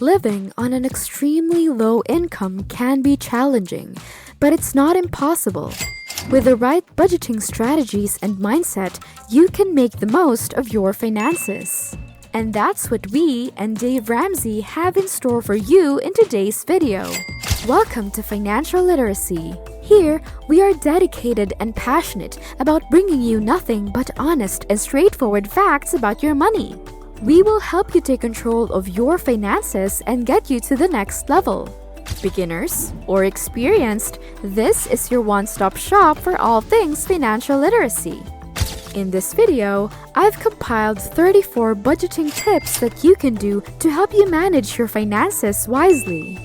Living on an extremely low income can be challenging, but it's not impossible. With the right budgeting strategies and mindset, you can make the most of your finances. And that's what we and Dave Ramsey have in store for you in today's video. Welcome to Financial Literacy. Here, we are dedicated and passionate about bringing you nothing but honest and straightforward facts about your money. We will help you take control of your finances and get you to the next level. Beginners or experienced, this is your one-stop shop for all things financial literacy. In this video, I've compiled 34 budgeting tips that you can do to help you manage your finances wisely.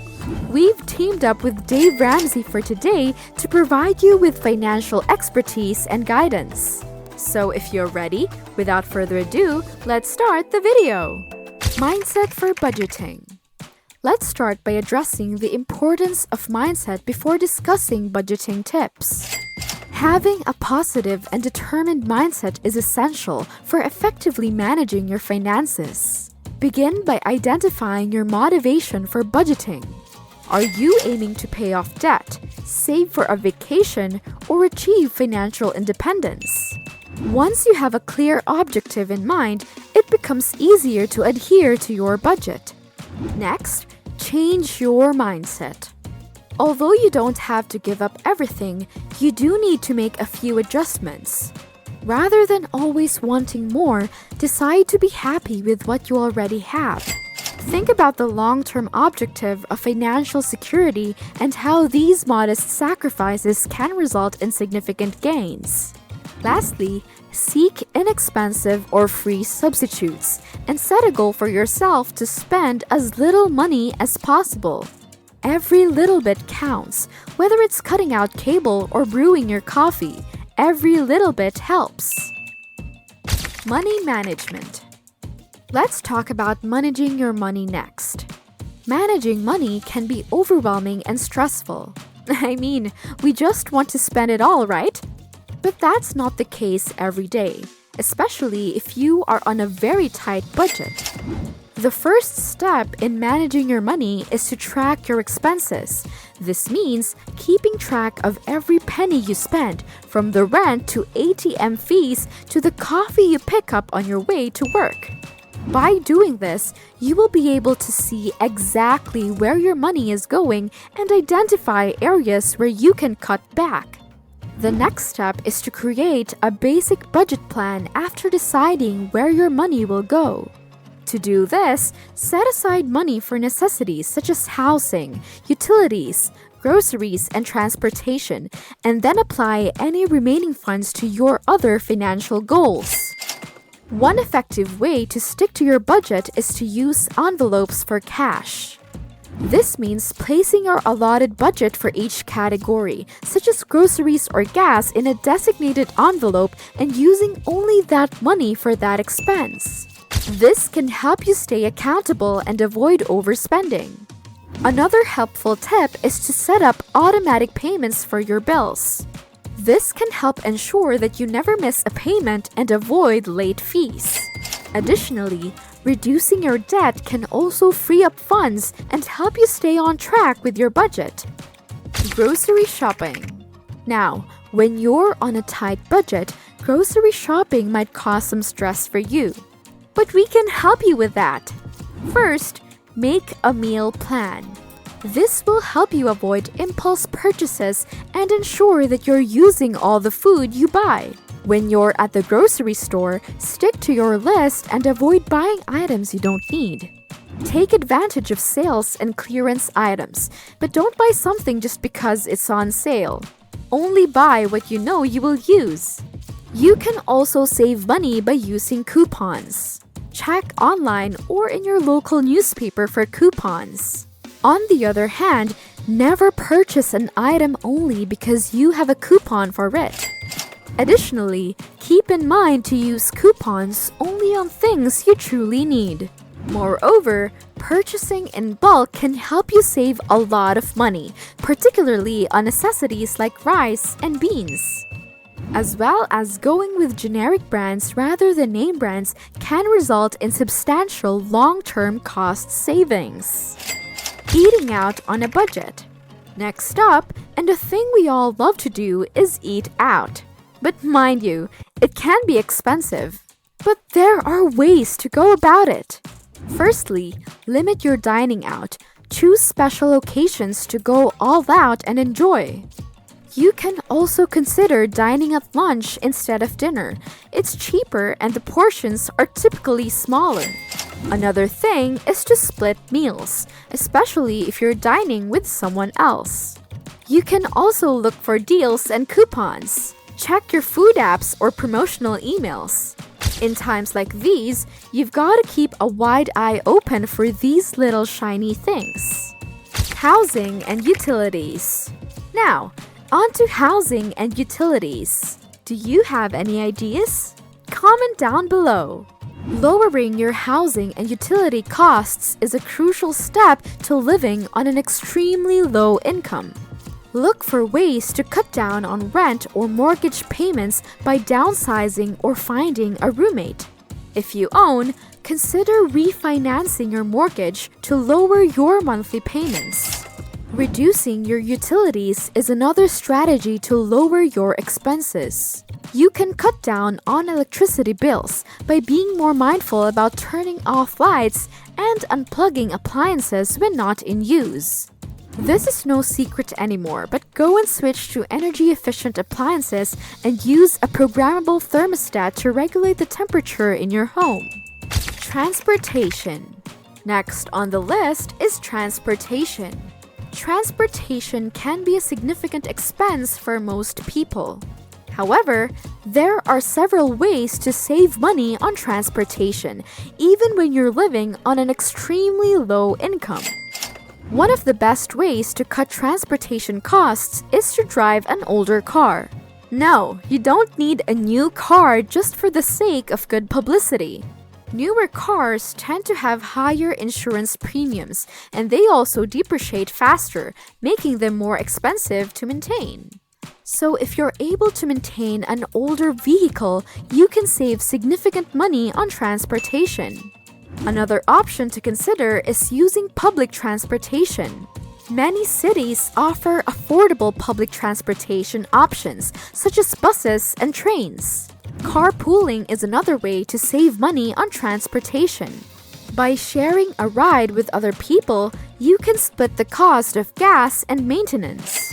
We've teamed up with Dave Ramsey for today to provide you with financial expertise and guidance. So if you're ready, without further ado, let's start the video. Mindset for budgeting. Let's start by addressing the importance of mindset before discussing budgeting tips. Having a positive and determined mindset is essential for effectively managing your finances. Begin by identifying your motivation for budgeting. Are you aiming to pay off debt, save for a vacation, or achieve financial independence? Once you have a clear objective in mind, it becomes easier to adhere to your budget. Next, change your mindset. Although you don't have to give up everything, you do need to make a few adjustments. Rather than always wanting more, decide to be happy with what you already have. Think about the long-term objective of financial security and how these modest sacrifices can result in significant gains. Lastly, seek inexpensive or free substitutes and set a goal for yourself to spend as little money as possible. Every little bit counts, whether it's cutting out cable or brewing your coffee. Every little bit helps. Money management. Let's talk about managing your money next. Managing money can be overwhelming and stressful. I mean, we just want to spend it all, right? But that's not the case every day, especially if you are on a very tight budget. The first step in managing your money is to track your expenses. This means keeping track of every penny you spend, from the rent to ATM fees to the coffee you pick up on your way to work. By doing this, you will be able to see exactly where your money is going and identify areas where you can cut back. The next step is to create a basic budget plan after deciding where your money will go. To do this, set aside money for necessities such as housing, utilities, groceries, and transportation, and then apply any remaining funds to your other financial goals. One effective way to stick to your budget is to use envelopes for cash. This means placing your allotted budget for each category, such as groceries or gas, in a designated envelope and using only that money for that expense. This can help you stay accountable and avoid overspending. Another helpful tip is to set up automatic payments for your bills. This can help ensure that you never miss a payment and avoid late fees. Additionally, reducing your debt can also free up funds and help you stay on track with your budget. Grocery shopping. Now, when you're on a tight budget, grocery shopping might cause some stress for you. But we can help you with that. First, make a meal plan. This will help you avoid impulse purchases and ensure that you're using all the food you buy. When you're at the grocery store, stick to your list and avoid buying items you don't need. Take advantage of sales and clearance items, but don't buy something just because it's on sale. Only buy what you know you will use. You can also save money by using coupons. Check online or in your local newspaper for coupons. On the other hand, never purchase an item only because you have a coupon for it. Additionally, keep in mind to use coupons only on things you truly need. Moreover, purchasing in bulk can help you save a lot of money, particularly on necessities like rice and beans. As well as going with generic brands rather than name brands can result in substantial long-term cost savings. Eating out on a budget. Next up, and a thing we all love to do, is eat out. But mind you, it can be expensive. But there are ways to go about it. Firstly, limit your dining out. Choose special occasions to go all out and enjoy. You can also consider dining at lunch instead of dinner. It's cheaper and the portions are typically smaller. Another thing is to split meals, especially if you're dining with someone else. You can also look for deals and coupons. Check your food apps or promotional emails. In times like these, you've got to keep a wide eye open for these little shiny things. Housing and utilities. Now, on to housing and utilities. Do you have any ideas? Comment down below. Lowering your housing and utility costs is a crucial step to living on an extremely low income. Look for ways to cut down on rent or mortgage payments by downsizing or finding a roommate. If you own, consider refinancing your mortgage to lower your monthly payments. Reducing your utilities is another strategy to lower your expenses. You can cut down on electricity bills by being more mindful about turning off lights and unplugging appliances when not in use. This is no secret anymore, but go and switch to energy-efficient appliances and use a programmable thermostat to regulate the temperature in your home. Transportation. Next on the list is transportation. Transportation can be a significant expense for most people. However, there are several ways to save money on transportation, even when you're living on an extremely low income. One of the best ways to cut transportation costs is to drive an older car. No, you don't need a new car just for the sake of good publicity. Newer cars tend to have higher insurance premiums, and they also depreciate faster, making them more expensive to maintain. So if you're able to maintain an older vehicle, you can save significant money on transportation. Another option to consider is using public transportation. Many cities offer affordable public transportation options, such as buses and trains. Carpooling is another way to save money on transportation. By sharing a ride with other people, you can split the cost of gas and maintenance.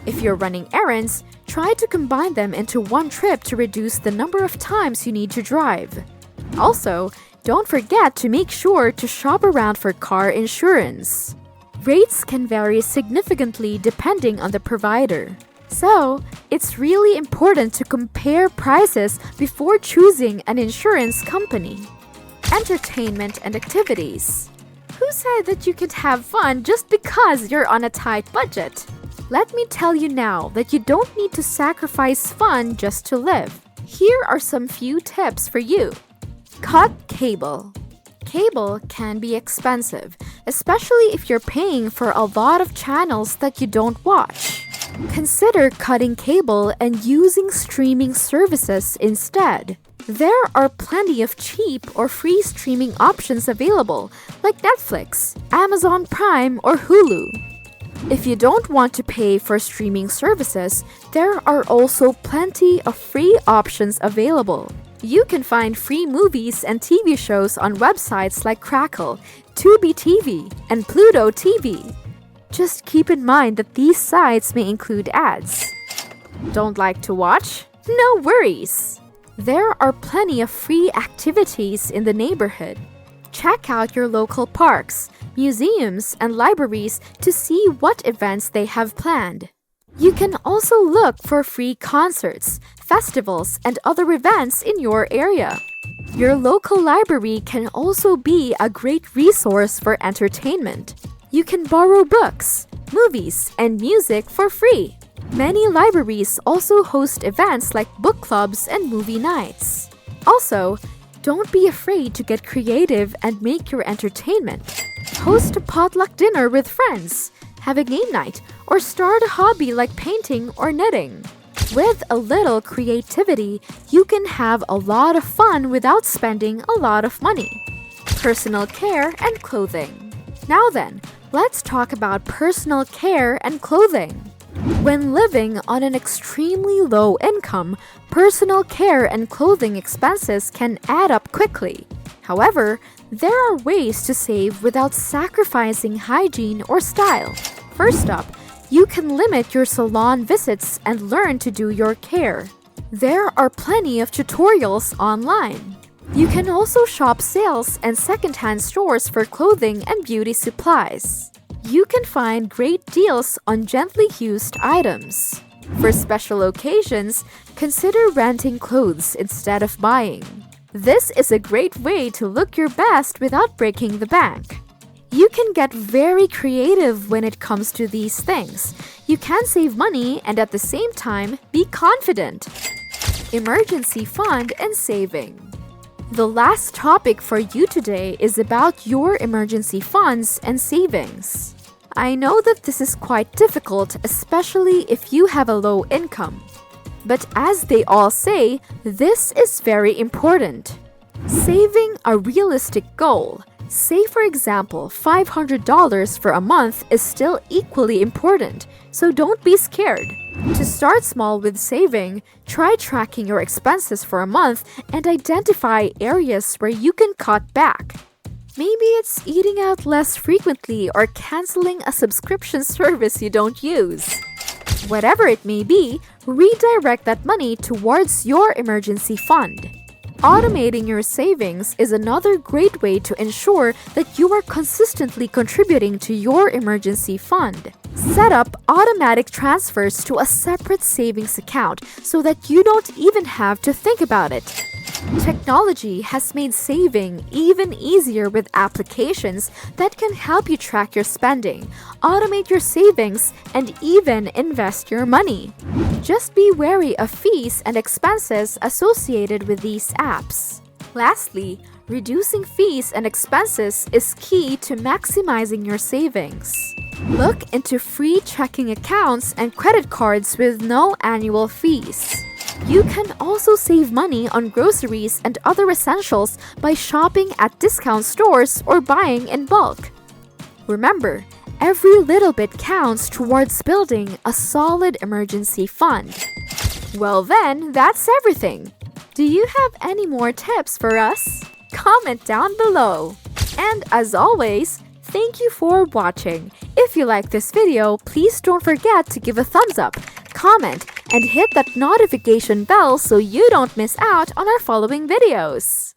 If you're running errands, try to combine them into one trip to reduce the number of times you need to drive. Also, don't forget to make sure to shop around for car insurance. Rates can vary significantly depending on the provider. So, it's really important to compare prices before choosing an insurance company. Entertainment and activities. Who said that you could have fun just because you're on a tight budget? Let me tell you now that you don't need to sacrifice fun just to live. Here are some few tips for you. Cut cable. Cable can be expensive, especially if you're paying for a lot of channels that you don't watch. Consider cutting cable and using streaming services instead. There are plenty of cheap or free streaming options available, like Netflix, Amazon Prime, or Hulu. If you don't want to pay for streaming services, there are also plenty of free options available. You can find free movies and TV shows on websites like Crackle, Tubi TV, and Pluto TV. Just keep in mind that these sites may include ads. Don't like to watch? No worries! There are plenty of free activities in the neighborhood. Check out your local parks, museums, and libraries to see what events they have planned. You can also look for free concerts, festivals, and other events in your area. Your local library can also be a great resource for entertainment. You can borrow books, movies, and music for free. Many libraries also host events like book clubs and movie nights. Also, don't be afraid to get creative and make your entertainment. Host a potluck dinner with friends, have a game night, or start a hobby like painting or knitting. With a little creativity, you can have a lot of fun without spending a lot of money. Personal care and clothing. Now then, let's talk about personal care and clothing. When living on an extremely low income, personal care and clothing expenses can add up quickly. However, there are ways to save without sacrificing hygiene or style. First up, you can limit your salon visits and learn to do your care. There are plenty of tutorials online. You can also shop sales and secondhand stores for clothing and beauty supplies. You can find great deals on gently used items. For special occasions, consider renting clothes instead of buying. This is a great way to look your best without breaking the bank. You can get very creative when it comes to these things. You can save money and at the same time be confident. Emergency fund and saving. The last topic for you today is about your emergency funds and savings. I know that this is quite difficult, especially if you have a low income. But as they all say, this is very important. Saving a realistic goal. Say for example, $500 for a month is still equally important, so don't be scared. To start small with saving, try tracking your expenses for a month and identify areas where you can cut back. Maybe it's eating out less frequently or canceling a subscription service you don't use. Whatever it may be, redirect that money towards your emergency fund. Automating your savings is another great way to ensure that you are consistently contributing to your emergency fund. Set up automatic transfers to a separate savings account so that you don't even have to think about it. Technology has made saving even easier with applications that can help you track your spending, automate your savings, and even invest your money. Just be wary of fees and expenses associated with these apps. Lastly, reducing fees and expenses is key to maximizing your savings. Look into free checking accounts and credit cards with no annual fees. You can also save money on groceries and other essentials by shopping at discount stores or buying in bulk. Remember, every little bit counts towards building a solid emergency fund. Well then, that's everything. Do you have any more tips for us? Comment down below. And as always, thank you for watching. If you like this video, please don't forget to give a thumbs up, comment, and hit that notification bell so you don't miss out on our following videos.